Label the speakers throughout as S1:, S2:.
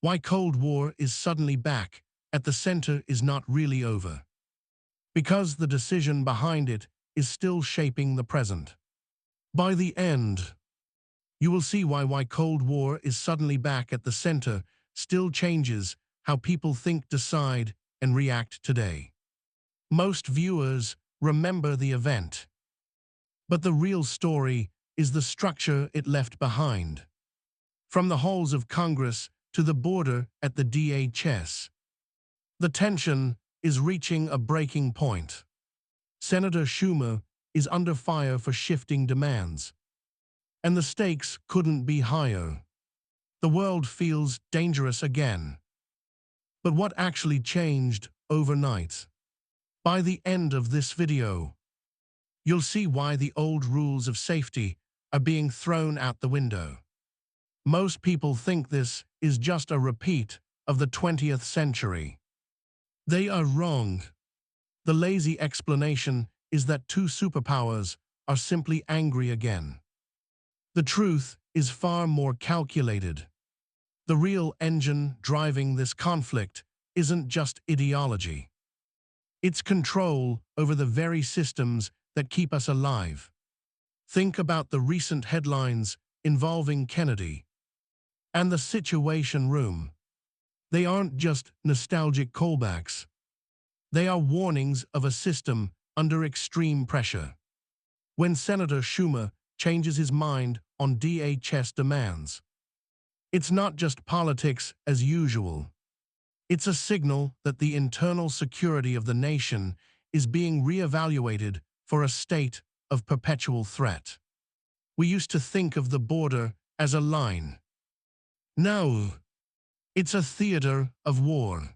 S1: Why Cold War is suddenly back at the center is not really over. Because the decision behind it is still shaping the present. By the end, you will see why Cold War is suddenly back at the center still changes how people think, decide, and react today. Most viewers remember the event, but the real story is the structure it left behind. From the halls of Congress to the border at the DHS, the tension is reaching a breaking point. Senator Schumer is under fire for shifting demands, and the stakes couldn't be higher. The world feels dangerous again. But what actually changed overnight? By the end of this video, you'll see why the old rules of safety are being thrown out the window. Most people think this is just a repeat of the 20th century. They are wrong. The lazy explanation is that two superpowers are simply angry again. The truth is far more calculated. The real engine driving this conflict isn't just ideology. It's control over the very systems that keep us alive. Think about the recent headlines involving Kennedy and the Situation Room. They aren't just nostalgic callbacks. They are warnings of a system under extreme pressure. When Senator Schumer changes his mind on DHS demands, it's not just politics as usual. It's a signal that the internal security of the nation is being reevaluated for a state of perpetual threat. We used to think of the border as a line. Now, it's a theater of war.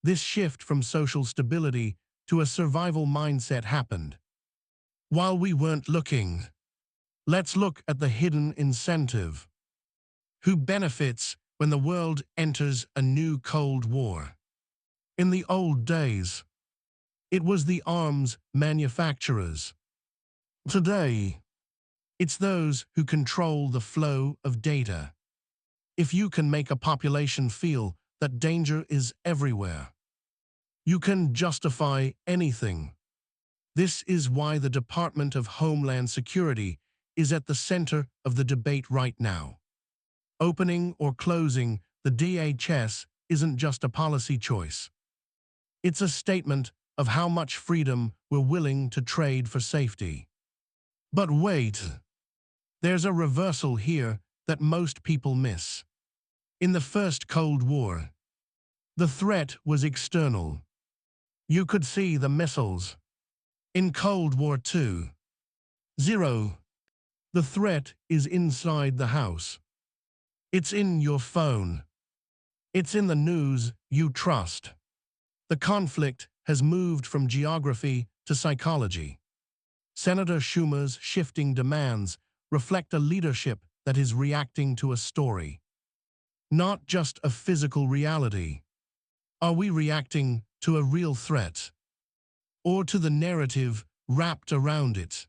S1: This shift from social stability to a survival mindset happened while we weren't looking. Let's look at the hidden incentive. Who benefits when the world enters a new Cold War? In the old days, it was the arms manufacturers. Today, it's those who control the flow of data. If you can make a population feel that danger is everywhere, you can justify anything. This is why the Department of Homeland Security is at the center of the debate right now. Opening or closing the DHS isn't just a policy choice. It's a statement of how much freedom we're willing to trade for safety. But wait, there's a reversal here that most people miss. In the first Cold War, the threat was external. You could see the missiles. In Cold War II, zero. The threat is inside the house. It's in your phone. It's in the news you trust. The conflict has moved from geography to psychology. Senator Schumer's shifting demands reflect a leadership that is reacting to a story, not just a physical reality. Are we reacting to a real threat, or to the narrative wrapped around it?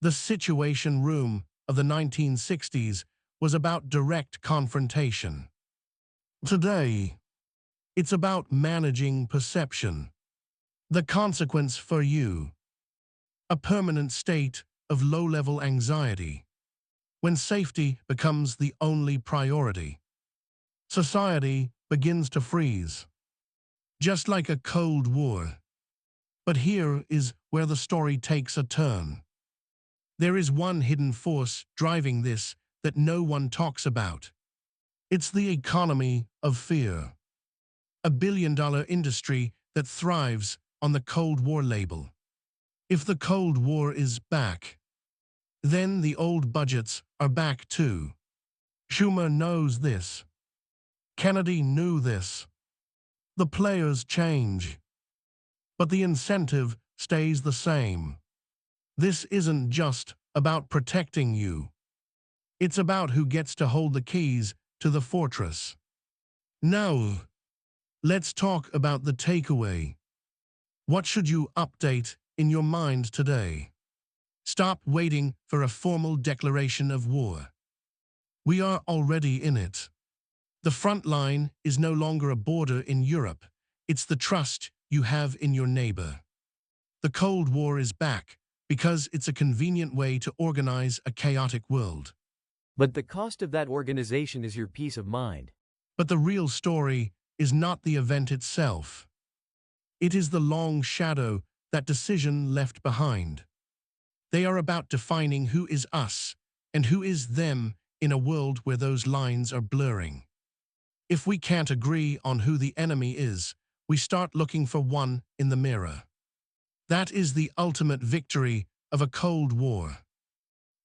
S1: The Situation Room of the 1960s was about direct confrontation. Today, it's about managing perception. The consequence for you: a permanent state of low-level anxiety. When safety becomes the only priority, society begins to freeze, just like a Cold War. But here is where the story takes a turn. There is one hidden force driving this that no one talks about. It's the economy of fear, a billion-dollar industry that thrives on the Cold War label. If the Cold War is back, then the old budgets are back too. Schumer knows this. Kennedy knew this. The players change, but the incentive stays the same. This isn't just about protecting you. It's about who gets to hold the keys to the fortress. Now, let's talk about the takeaway. What should you update in your mind today? Stop waiting for a formal declaration of war. We are already in it. The front line is no longer a border in Europe. It's the trust you have in your neighbor. The Cold War is back because it's a convenient way to organize a chaotic world.
S2: But the cost of that organization is your peace of mind.
S1: But the real story is not the event itself. It is the long shadow that decision left behind. They are about defining who is us and who is them in a world where those lines are blurring. If we can't agree on who the enemy is, we start looking for one in the mirror. That is the ultimate victory of a Cold War.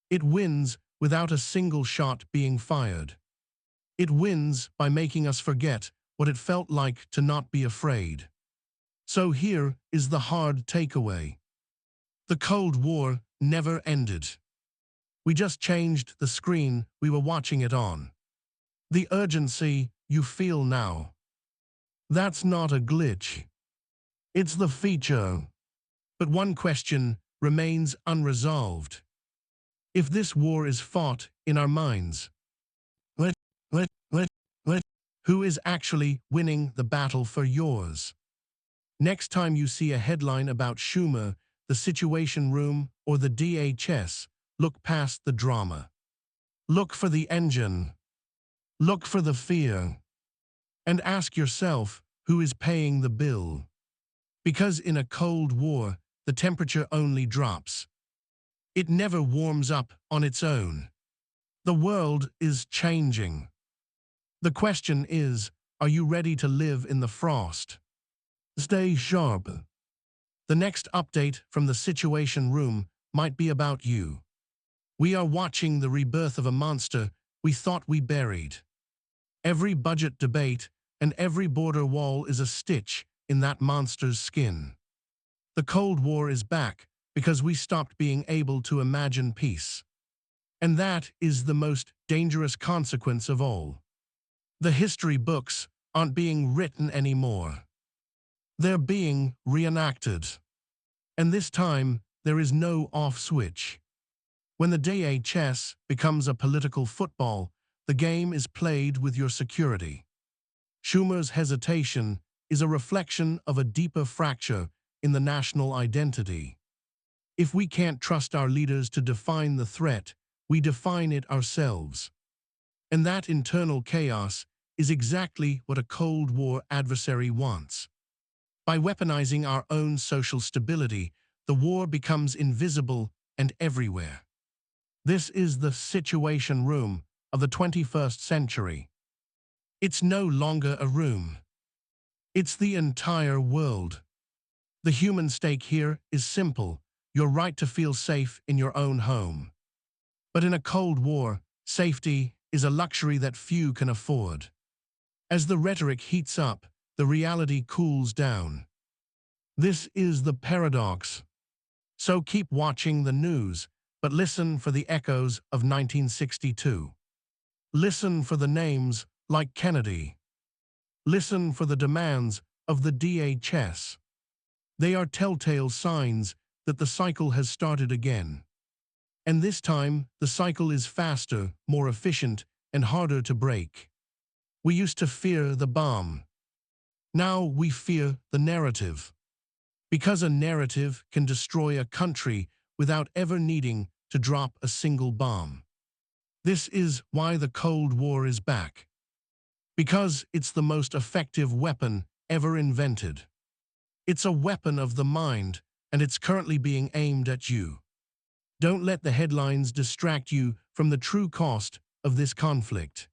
S1: It wins without a single shot being fired. It wins by making us forget what it felt like to not be afraid. So here is the hard takeaway. The Cold War never ended. We just changed the screen we were watching it on. The urgency you feel now, that's not a glitch. It's the feature. But one question remains unresolved. If this war is fought in our minds, let, who is actually winning the battle for yours? Next time you see a headline about Schumer, the Situation Room, or the DHS, look past the drama. Look for the engine. Look for the fear. And ask yourself who is paying the bill. Because in a Cold War, the temperature only drops. It never warms up on its own. The world is changing. The question is, are you ready to live in the frost? Stay sharp. The next update from the Situation Room might be about you. We are watching the rebirth of a monster we thought we buried. Every budget debate and every border wall is a stitch in that monster's skin. The Cold War is back because we stopped being able to imagine peace. And that is the most dangerous consequence of all. The history books aren't being written anymore. They're being reenacted. And this time, there is no off switch. When the DHS becomes a political football, the game is played with your security. Schumer's hesitation is a reflection of a deeper fracture in the national identity. If we can't trust our leaders to define the threat, we define it ourselves. And that internal chaos is exactly what a Cold War adversary wants. By weaponizing our own social stability, the war becomes invisible and everywhere. This is the Situation Room of the 21st century. It's no longer a room. It's the entire world. The human stake here is simple: your right to feel safe in your own home. But in a Cold War, safety is a luxury that few can afford. As the rhetoric heats up, the reality cools down. This is the paradox. So keep watching the news, but listen for the echoes of 1962. Listen for the names like Kennedy. Listen for the demands of the DHS. They are telltale signs that the cycle has started again. And this time, the cycle is faster, more efficient, and harder to break. We used to fear the bomb. Now we fear the narrative. Because a narrative can destroy a country without ever needing to drop a single bomb. This is why the Cold War is back. Because it's the most effective weapon ever invented. It's a weapon of the mind, and it's currently being aimed at you. Don't let the headlines distract you from the true cost of this conflict.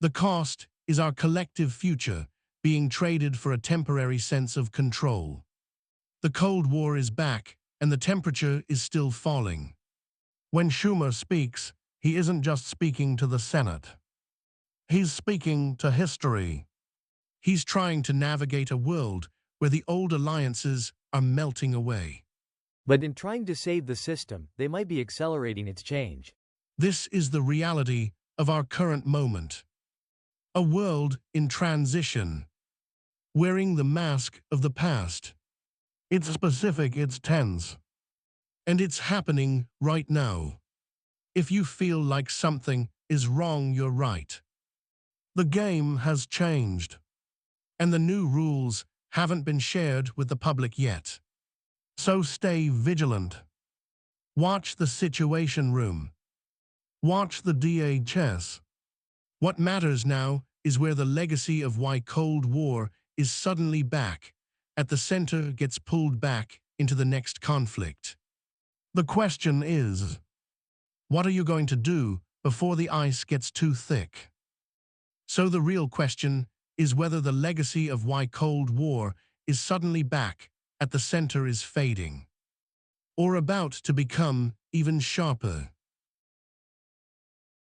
S1: The cost is our collective future being traded for a temporary sense of control. The Cold War is back, and the temperature is still falling. When Schumer speaks, he isn't just speaking to the Senate. He's speaking to history. He's trying to navigate a world where the old alliances are melting away.
S2: But in trying to save the system, they might be accelerating its change.
S1: This is the reality of our current moment. A world in transition, wearing the mask of the past. It's specific, it's tense. And it's happening right now. If you feel like something is wrong, you're right. The game has changed, and the new rules haven't been shared with the public yet. So stay vigilant. Watch the Situation Room. Watch the DHS. What matters now is where the legacy of why Cold War is suddenly back at the center gets pulled back into the next conflict. The question is, what are you going to do before the ice gets too thick? So the real question is whether the legacy of why Cold War is suddenly back at the center is fading, or about to become even sharper.